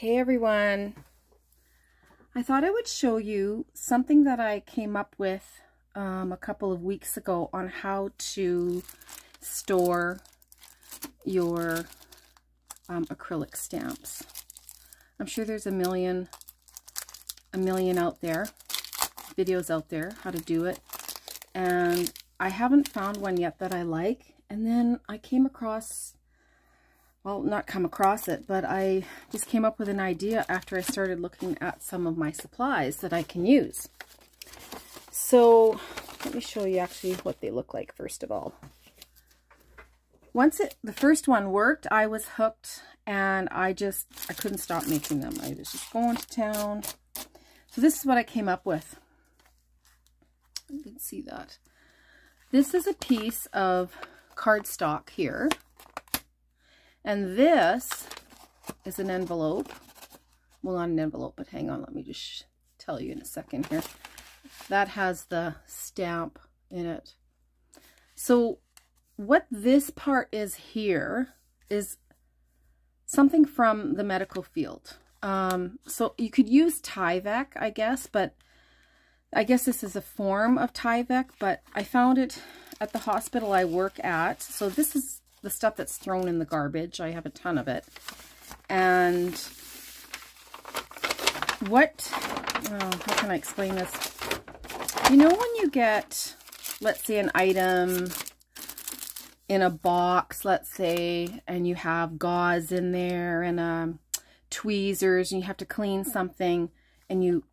Hey everyone, I thought I would show you something that I came up with a couple of weeks ago on how to store your acrylic stamps. I'm sure there's a million out there, videos out there how to do it, and I haven't found one yet that I like. And then I came across, well, not come across it, but I just came up with an idea after I started looking at some of my supplies that I can use. So let me show you actually what they look like first of all. Once the first one worked, I was hooked, and I couldn't stop making them. I was just going to town. So this is what I came up with. You can see that. This is a piece of cardstock here. And this is an envelope. Well, not an envelope, but hang on, let me just tell you in a second here. That has the stamp in it. So what this part is here is something from the medical field. So you could use Tyvek, I guess, but I guess this is a form of Tyvek, but I found it at the hospital I work at. So this is the stuff that's thrown in the garbage. I have a ton of it. And how can I explain this? You know when you get, let's say, an item in a box, let's say, and you have gauze in there and tweezers, and you have to clean something, and you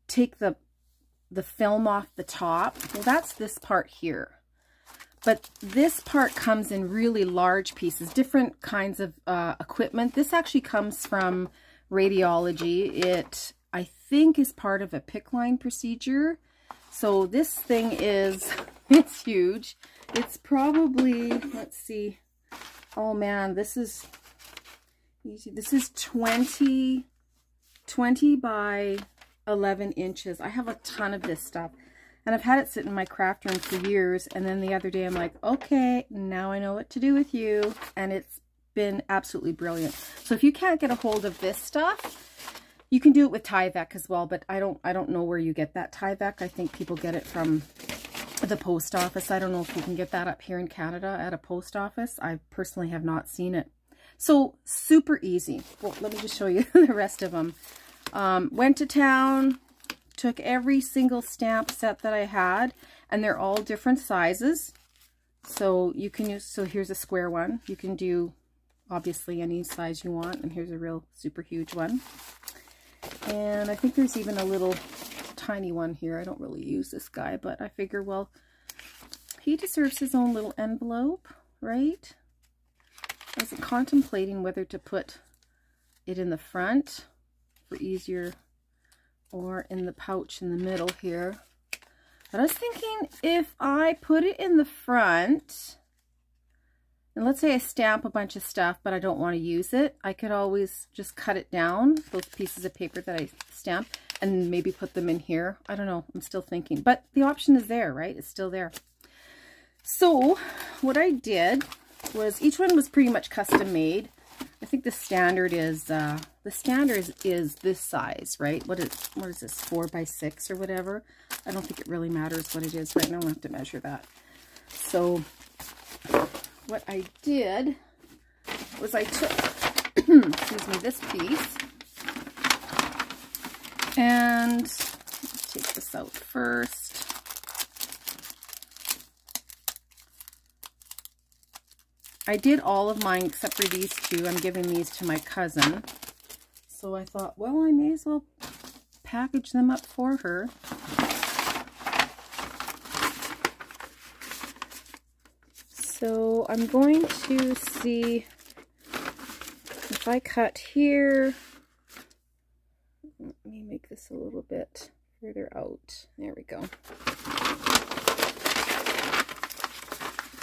take the film off the top? Well, that's this part here. But this part comes in really large pieces, different kinds of equipment. This actually comes from radiology. It, I think, is part of a PICC line procedure. So this thing is, it's huge. It's probably, let's see, oh man, this is 20 by 11 inches. I have a ton of this stuff. And I've had it sit in my craft room for years, and then the other day I'm like, okay, now I know what to do with you, and it's been absolutely brilliant. So if you can't get a hold of this stuff, you can do it with Tyvek as well, but I don't know where you get that Tyvek. I think people get it from the post office. I don't know if you can get that up here in Canada at a post office. I personally have not seen it. So super easy. Well, let me just show you the rest of them. Went to town, took every single stamp set that I had, and they're all different sizes. So you can use, so here's a square one. You can do obviously any size you want, and here's a real super huge one. And I think there's even a little tiny one here. I don't really use this guy, but I figure, well, he deserves his own little envelope, right? I was contemplating whether to put it in the front for easier, or in the pouch in the middle here. But I was thinking, if I put it in the front, and let's say I stamp a bunch of stuff, but I don't want to use it, I could always just cut it down, those pieces of paper that I stamp, and maybe put them in here. I don't know, I'm still thinking. But the option is there, right? It's still there. So what I did was, each one was pretty much custom made. I think the standard is this size, right? What is this, 4 by 6 or whatever? I don't think it really matters what it is right now. I don't have to measure that. So what I did was I took excuse me, this piece, and let's take this out first. I did all of mine except for these two. I'm giving these to my cousin. So I thought, well, I may as well package them up for her. So I'm going to see if I cut here. Let me make this a little bit further out. There we go.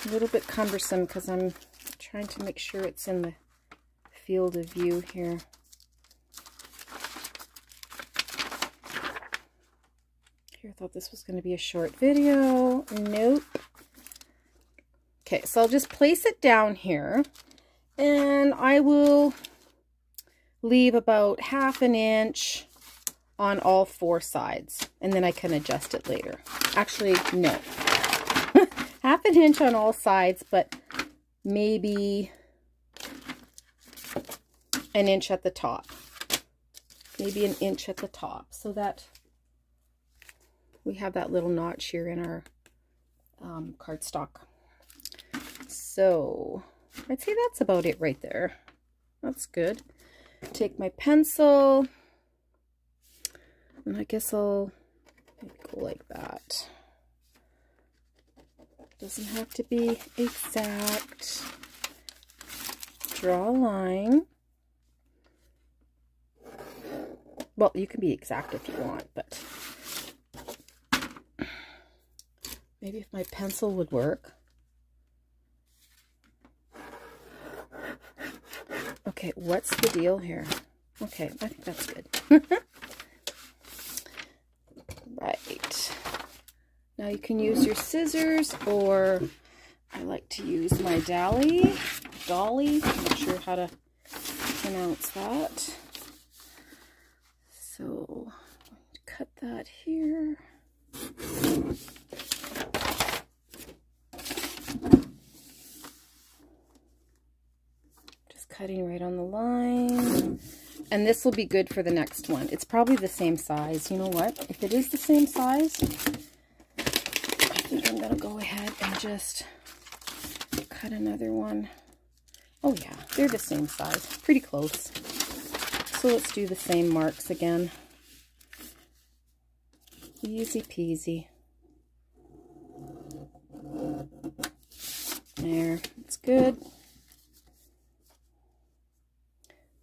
A little bit cumbersome because I'm trying to make sure it's in the field of view here. Here, I thought this was going to be a short video. Nope. Okay, so I'll just place it down here, and I will leave about 1/2 inch on all 4 sides, and then I can adjust it later. Actually, no. 1/2 inch on all sides, but maybe 1 inch at the top. Maybe 1 inch at the top, so that we have that little notch here in our cardstock. So I'd say that's about it right there. That's good. Take my pencil, and I guess I'll maybe go like that. Doesn't have to be exact. Draw a line. Well, you can be exact if you want, but maybe if my pencil would work. Okay, what's the deal here? Okay, I think that's good. Right. Now you can use your scissors, or I like to use my dolly. I'm not sure how to pronounce that. So, I'm going to cut that here. Just cutting right on the line. And this will be good for the next one. It's probably the same size. You know what? If it is the same size, I think I'm going to go ahead and just cut another one. Oh yeah, they're the same size. Pretty close. So let's do the same marks again. Easy peasy. There, it's good.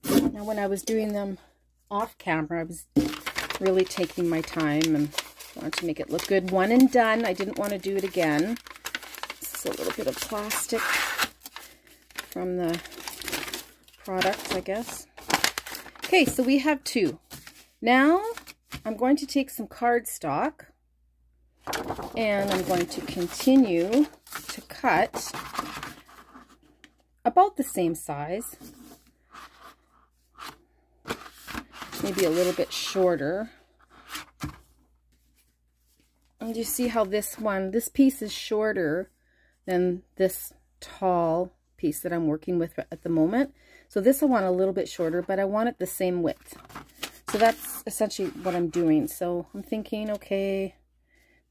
Now when I was doing them off camera, I was really taking my time and wanted to make it look good. One and done. I didn't want to do it again. This is a little bit of plastic from the product, I guess. Okay, so we have 2. Now I'm going to take some cardstock and I'm going to continue to cut about the same size, maybe a little bit shorter. And you see how this piece is shorter than this tall piece that I'm working with at the moment. So this I want a little bit shorter, but I want it the same width. So that's essentially what I'm doing. So I'm thinking, okay,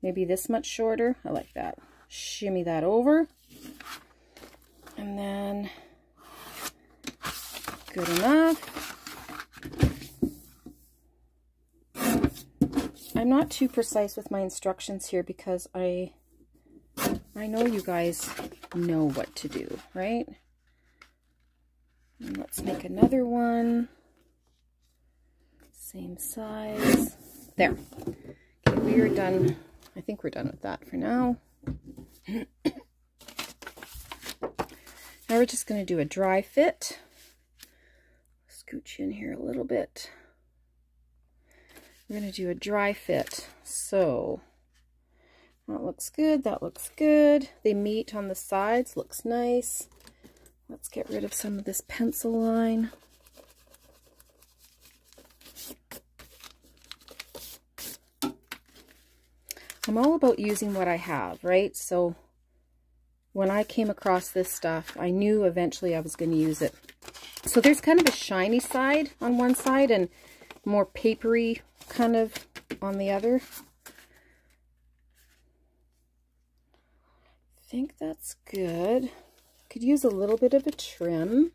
maybe this much shorter. I like that. Shimmy that over. And then, good enough. I'm not too precise with my instructions here because I know you guys know what to do, right? And let's make another one. Same size. There. Okay, we are done. I think we're done with that for now. Now we're just going to do a dry fit. Scooch in here a little bit. We're going to do a dry fit. So that looks good. That looks good. They meet on the sides. Looks nice. Let's get rid of some of this pencil line. I'm all about using what I have, right? So when I came across this stuff, I knew eventually I was going to use it. So there's kind of a shiny side on one side and more papery kind of on the other. I think that's good. Could use a little bit of a trim.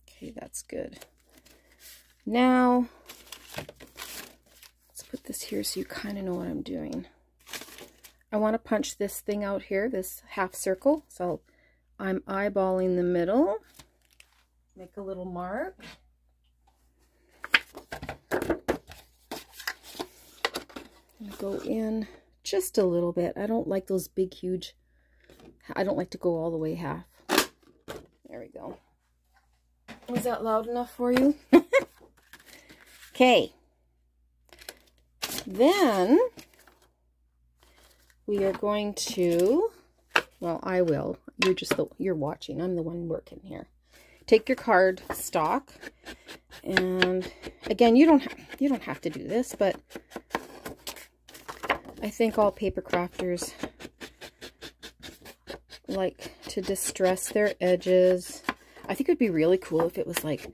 Okay, that's good. Now, let's put this here so you kind of know what I'm doing. I want to punch this thing out here, this half circle. So I'm eyeballing the middle. Make a little mark. Go in just a little bit. I don't like those big, huge, I don't like to go all the way half. There we go. Was that loud enough for you? Okay. Then we are going to, well, I will. You're watching. I'm the one working here. Take your card stock, and again, you don't have to do this, but I think all paper crafters like to distress their edges. I think it would be really cool if it was like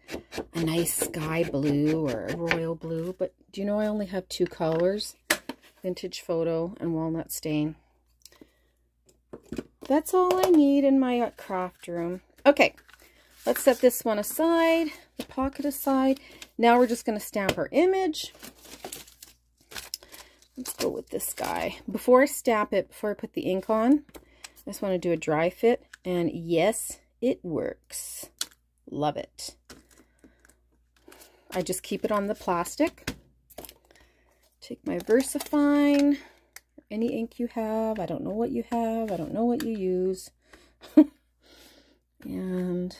a nice sky blue or a royal blue, but do you know I only have 2 colors, vintage photo and walnut stain. That's all I need in my craft room. Okay, let's set this one aside, the pocket aside. Now we're just going to stamp our image. Let's go with this guy. Before I stamp it, before I put the ink on, I just want to do a dry fit, and yes, it works. Love it. I just keep it on the plastic. Take my VersaFine, any ink you have. I don't know what you have. I don't know what you use. And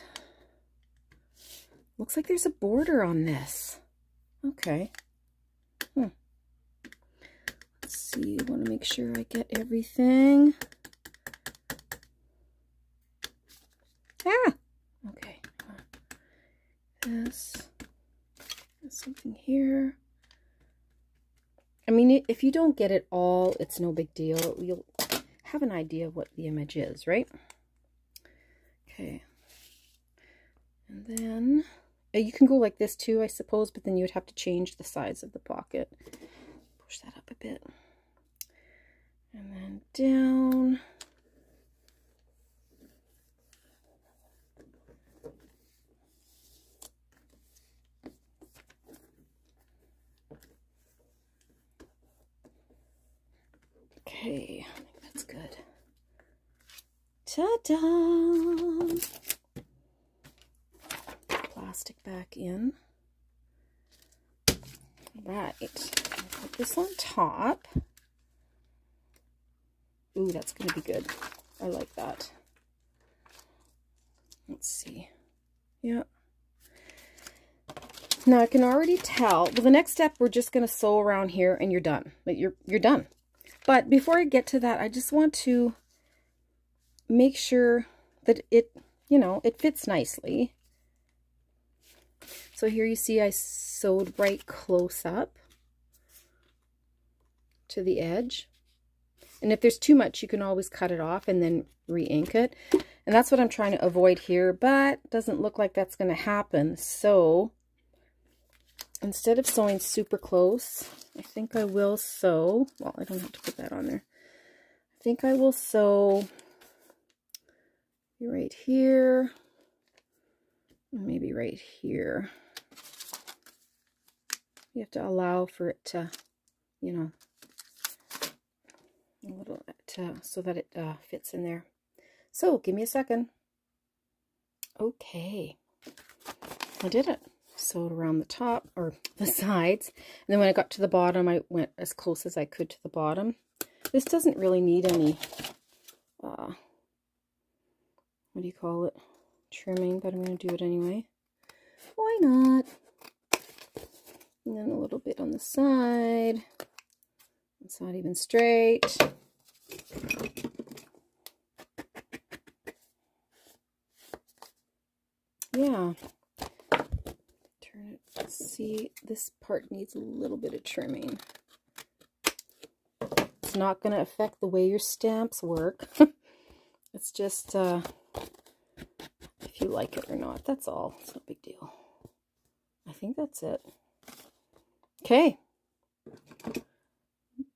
looks like there's a border on this. Okay. Let's see. I want to make sure I get everything. Ah! Okay. This. There's something here. I mean, if you don't get it all, it's no big deal. You'll have an idea of what the image is, right? Okay. And then you can go like this too, I suppose, but then you would have to change the size of the pocket. Push that up a bit. And then down. Okay, I think that's good. Ta-da! Plastic back in. Right. Put this on top. Ooh, that's going to be good. I like that. Let's see. Yeah. Now I can already tell. Well, the next step, we're just going to sew around here and you're done. But you're done. But before I get to that, I just want to make sure that it, it fits nicely. So here you see I sewed right close up to the edge. And if there's too much, you can always cut it off and then re-ink it. And that's what I'm trying to avoid here, but it doesn't look like that's going to happen. So instead of sewing super close, I think I will sew, well, I don't have to put that on there. I think I will sew right here, maybe right here. You have to allow for it to, a little so that it fits in there. So give me a second. Okay, I did it. Sewed around the top or the sides, and then when I got to the bottom, I went as close as I could to the bottom. This doesn't really need any what do you call it, trimming, but I'm going to do it anyway. Why not? And then a little bit on the side. It's not even straight. Yeah. Turn it. See, this part needs a little bit of trimming. It's not going to affect the way your stamps work. It's just if you like it or not. That's all. It's no big deal. I think that's it. Okay.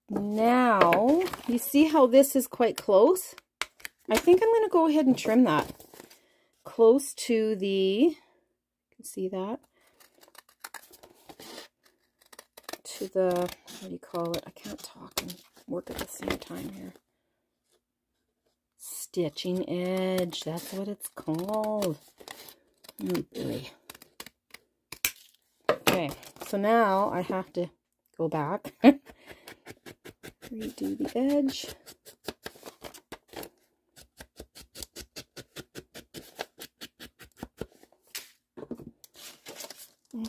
Now, you see how this is quite close? I think I'm going to go ahead and trim that close to the, you can see that, to the, what do you call it? I can't talk and work at the same time here. Stitching edge, that's what it's called. Oh boy. Okay, so now I have to go back, redo the edge.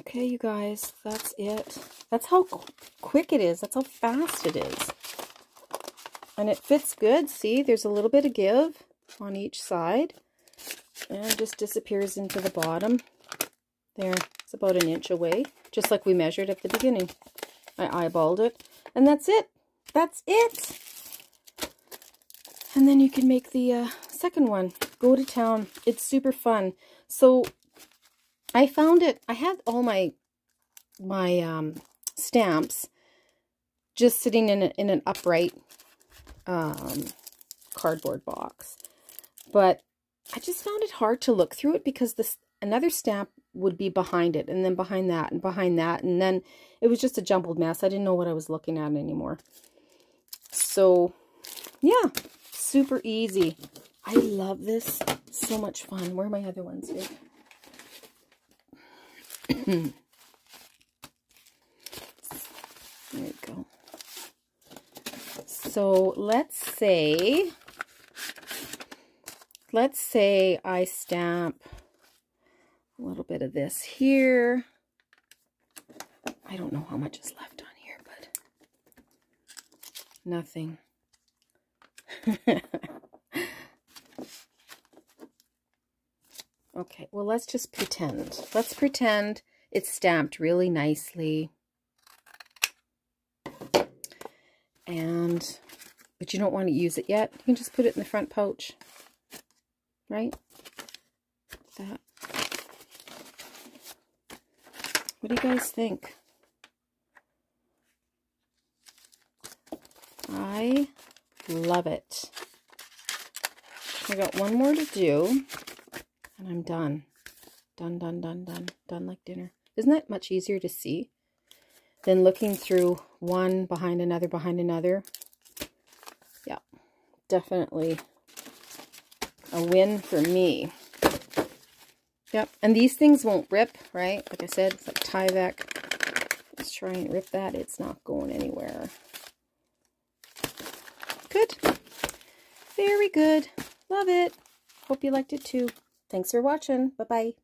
Okay, you guys, that's it. That's how quick it is. That's how fast it is. And it fits good. See, there's a little bit of give on each side. And it just disappears into the bottom. There, it's about an inch away, just like we measured at the beginning. I eyeballed it, and that's it. That's it. And then you can make the second one. Go to town. It's super fun. So I found it. I had all my stamps just sitting in an upright cardboard box, but I just found it hard to look through it because another stamp would be behind it, and then behind that, and behind that, and then it was just a jumbled mess. I didn't know what I was looking at anymore. So yeah, super easy. I love this. So much fun. Where are my other ones here? There you go. So let's say I stamp a little bit of this here. I don't know how much is left on here, but nothing. Okay, well, let's just pretend. Let's pretend it's stamped really nicely. But you don't want to use it yet. You can just put it in the front pouch. Right? That. What do you guys think? I love it. I got one more to do, and I'm done. Done, done, done, done. Done like dinner. Isn't that much easier to see than looking through one behind another behind another? Yeah, definitely a win for me. Yep, and these things won't rip, right? Like I said, it's like Tyvek. Let's try and rip that. It's not going anywhere. Good. Very good. Love it. Hope you liked it too. Thanks for watching. Bye-bye.